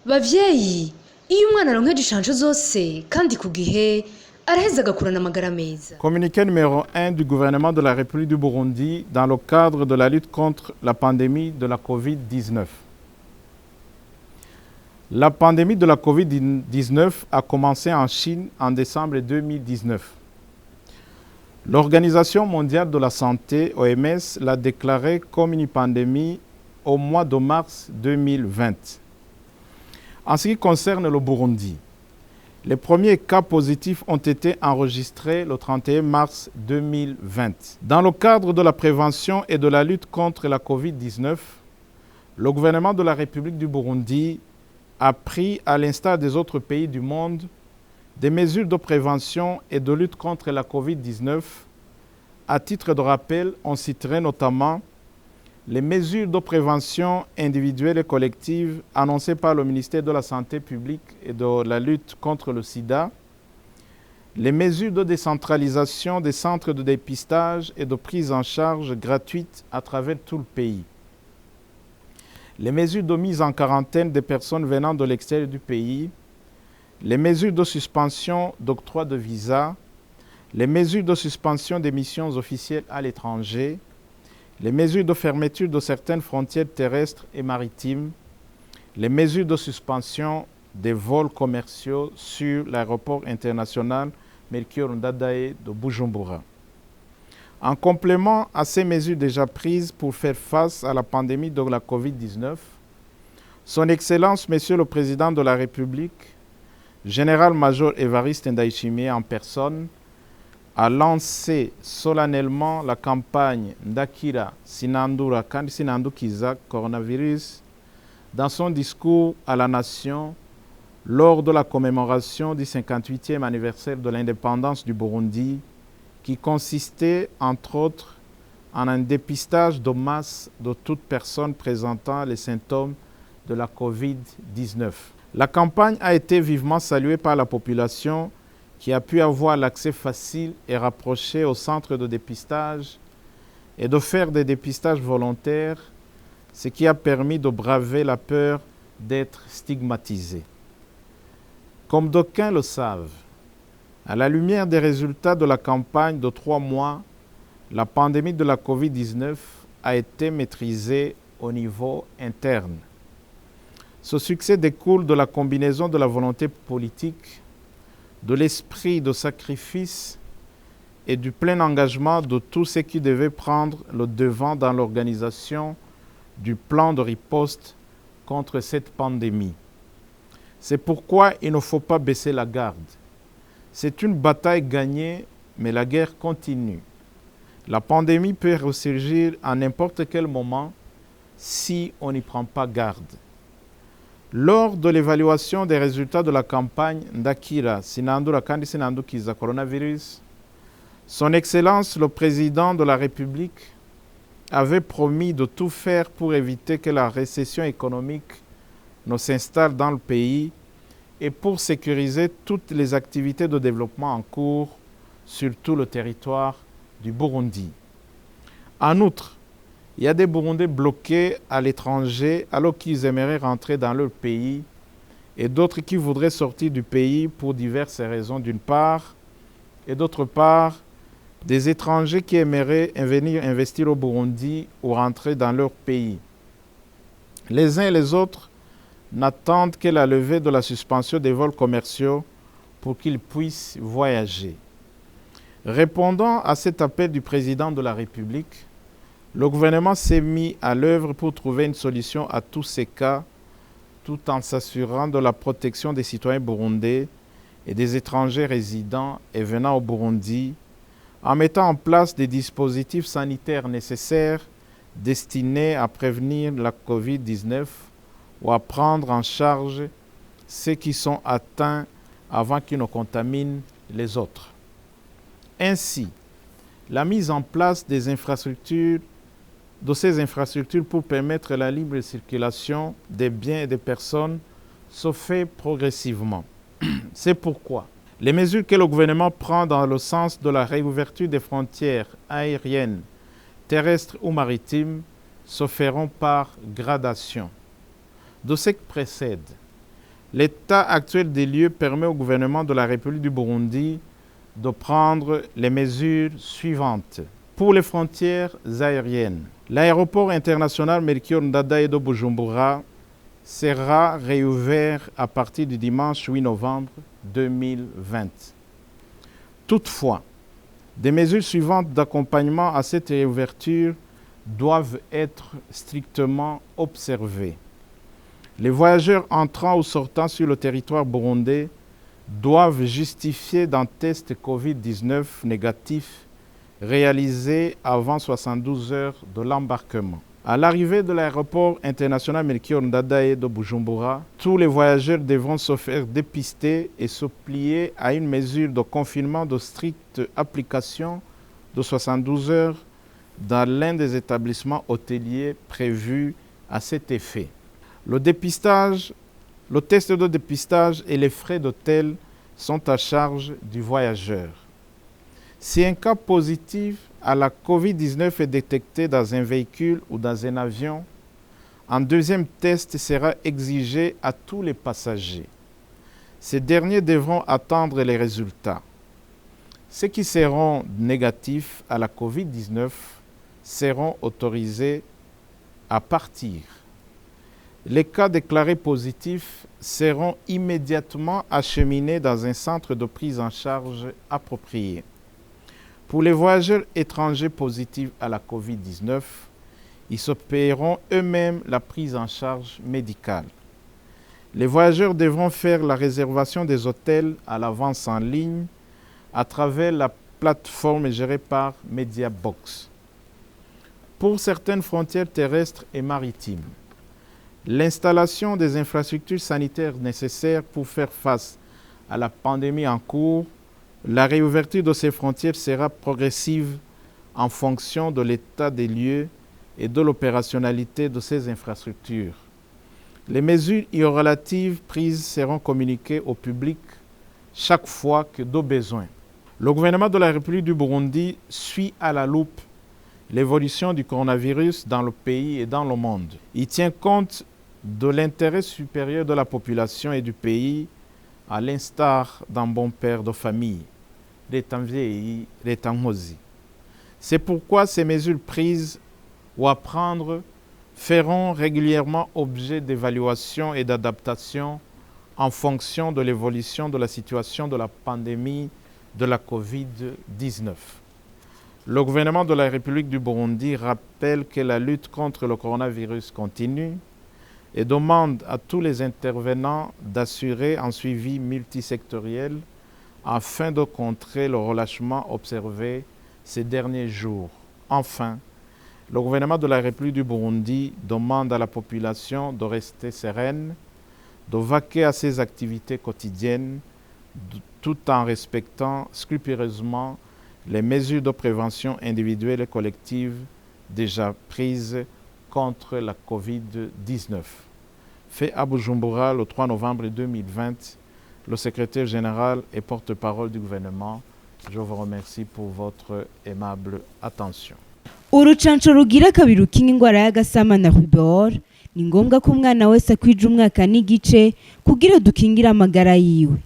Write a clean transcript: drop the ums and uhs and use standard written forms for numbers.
bavyeyi iyo umwana aronkeje inshanco zose kandi ku gihe araheza agakurana amagara meza. Communiqué numéro 1 du gouvernement de la République du Burundi dans le cadre de la lutte contre la pandémie de la Covid-19. La pandémie de la Covid-19 a commencé en Chine en décembre 2019. L'Organisation mondiale de la santé, OMS, l'a déclarée comme une pandémie au mois de mars 2020. En ce qui concerne le Burundi, les premiers cas positifs ont été enregistrés le 31 mars 2020. Dans le cadre de la prévention et de la lutte contre la Covid-19, le gouvernement de la République du Burundi a pris, à l'instar des autres pays du monde, des mesures de prévention et de lutte contre la Covid-19. À titre de rappel, on citerait notamment les mesures de prévention individuelle et collective annoncées par le ministère de la Santé publique et de la lutte contre le sida, les mesures de décentralisation des centres de dépistage et de prise en charge gratuite à travers tout le pays, les mesures de mise en quarantaine des personnes venant de l'extérieur du pays, les mesures de suspension d'octroi de visa, les mesures de suspension des missions officielles à l'étranger, les mesures de fermeture de certaines frontières terrestres et maritimes, les mesures de suspension des vols commerciaux sur l'aéroport international Melchior Ndadaye de Bujumbura. En complément à ces mesures déjà prises pour faire face à la pandémie de la Covid-19, Son Excellence, Monsieur le Président de la République, Général-Major Évariste Ndayishimiye en personne, a lancé solennellement la campagne Ndakira Sinandura kandi Sinandukiza Coronavirus dans son discours à la nation lors de la commémoration du 58e anniversaire de l'indépendance du Burundi, qui consistait, entre autres, en un dépistage de masse de toute personne présentant les symptômes de la Covid-19. La campagne a été vivement saluée par la population qui a pu avoir l'accès facile et rapproché au centre de dépistage et de faire des dépistages volontaires, ce qui a permis de braver la peur d'être stigmatisé. Comme d'aucuns le savent, à la lumière des résultats de la campagne de 3 mois, la pandémie de la Covid-19 a été maîtrisée au niveau interne. Ce succès découle de la combinaison de la volonté politique, de l'esprit de sacrifice et du plein engagement de tous ceux qui devaient prendre le devant dans l'organisation du plan de riposte contre cette pandémie. C'est pourquoi il ne faut pas baisser la garde. C'est une bataille gagnée, mais la guerre continue. La pandémie peut ressurgir à n'importe quel moment si on n'y prend pas garde. Lors de l'évaluation des résultats de la campagne Ndakira Sinandura kandi Sinandukiza Coronavirus, Son Excellence le Président de la République avait promis de tout faire pour éviter que la récession économique ne s'installe dans le pays et pour sécuriser toutes les activités de développement en cours sur tout le territoire du Burundi. En outre, il y a des Burundais bloqués à l'étranger alors qu'ils aimeraient rentrer dans leur pays et d'autres qui voudraient sortir du pays pour diverses raisons d'une part, et d'autre part, des étrangers qui aimeraient venir investir au Burundi ou rentrer dans leur pays. Les uns et les autres n'attendent que la levée de la suspension des vols commerciaux pour qu'ils puissent voyager. Répondant à cet appel du président de la République, le gouvernement s'est mis à l'œuvre pour trouver une solution à tous ces cas, tout en s'assurant de la protection des citoyens burundais et des étrangers résidant et venant au Burundi, en mettant en place des dispositifs sanitaires nécessaires destinés à prévenir la COVID-19 ou à prendre en charge ceux qui sont atteints avant qu'ils ne contaminent les autres. Ainsi, la mise en place de ces infrastructures pour permettre la libre circulation des biens et des personnes se fait progressivement. C'est pourquoi les mesures que le gouvernement prend dans le sens de la réouverture des frontières aériennes, terrestres ou maritimes se feront par gradation. De ce qui précède, L'état actuel des lieux permet au gouvernement de la République du Burundi de prendre les mesures suivantes. Pour les frontières aériennes, l'aéroport international Melchior Ndadaye de Bujumbura sera réouvert à partir du dimanche 8 novembre 2020. Toutefois, des mesures suivantes d'accompagnement à cette réouverture doivent être strictement observées. Les voyageurs entrant ou sortant sur le territoire burundais doivent justifier d'un test Covid-19 négatif réalisé avant 72 heures de l'embarquement. À l'arrivée de l'aéroport international Melchior Ndadaye de Bujumbura, tous les voyageurs devront se faire dépister et se plier à une mesure de confinement de stricte application de 72 heures dans l'un des établissements hôteliers prévus à cet effet. Le test de dépistage et les frais d'hôtel sont à charge du voyageur. Si un cas positif à la COVID-19 est détecté dans un véhicule ou dans un avion, un deuxième test sera exigé à tous les passagers. Ces derniers devront attendre les résultats. Ceux qui seront négatifs à la COVID-19 seront autorisés à partir. Les cas déclarés positifs seront immédiatement acheminés dans un centre de prise en charge approprié. Pour les voyageurs étrangers positifs à la COVID-19, ils se paieront eux-mêmes la prise en charge médicale. Les voyageurs devront faire la réservation des hôtels à l'avance en ligne à travers la plateforme gérée par Mediabox. Pour certaines frontières terrestres et maritimes, l'installation des infrastructures sanitaires nécessaires pour faire face à la pandémie en cours, la réouverture de ces frontières sera progressive en fonction de l'état des lieux et de l'opérationnalité de ces infrastructures. Les mesures relatives prises seront communiquées au public chaque fois que de besoin. Le gouvernement de la République du Burundi suit à la loupe l'évolution du coronavirus dans le pays et dans le monde. Il tient compte de l'intérêt supérieur de la population et du pays, à l'instar d'un bon père de famille, l'étant vieilli, l'étant moisi. C'est pourquoi ces mesures prises ou à prendre feront régulièrement objet d'évaluation et d'adaptation en fonction de l'évolution de la situation de la pandémie de la COVID-19. Le gouvernement de la République du Burundi rappelle que la lutte contre le coronavirus continue et demande à tous les intervenants d'assurer un suivi multisectoriel afin de contrer le relâchement observé ces derniers jours. Enfin, le gouvernement de la République du Burundi demande à la population de rester sereine, de vaquer à ses activités quotidiennes, tout en respectant scrupuleusement les mesures de prévention individuelles et collectives déjà prises contre la COVID-19. Fait à Bujumbura le 3 novembre 2020, le secrétaire général et porte-parole du gouvernement. Je vous remercie pour votre aimable attention. Urucanco rugira kabiri rukinga ingwara y'agasama na rubor ni ngombwa ko umwana wese akwije umwaka n'igice kugira dukingire amagara yiwe.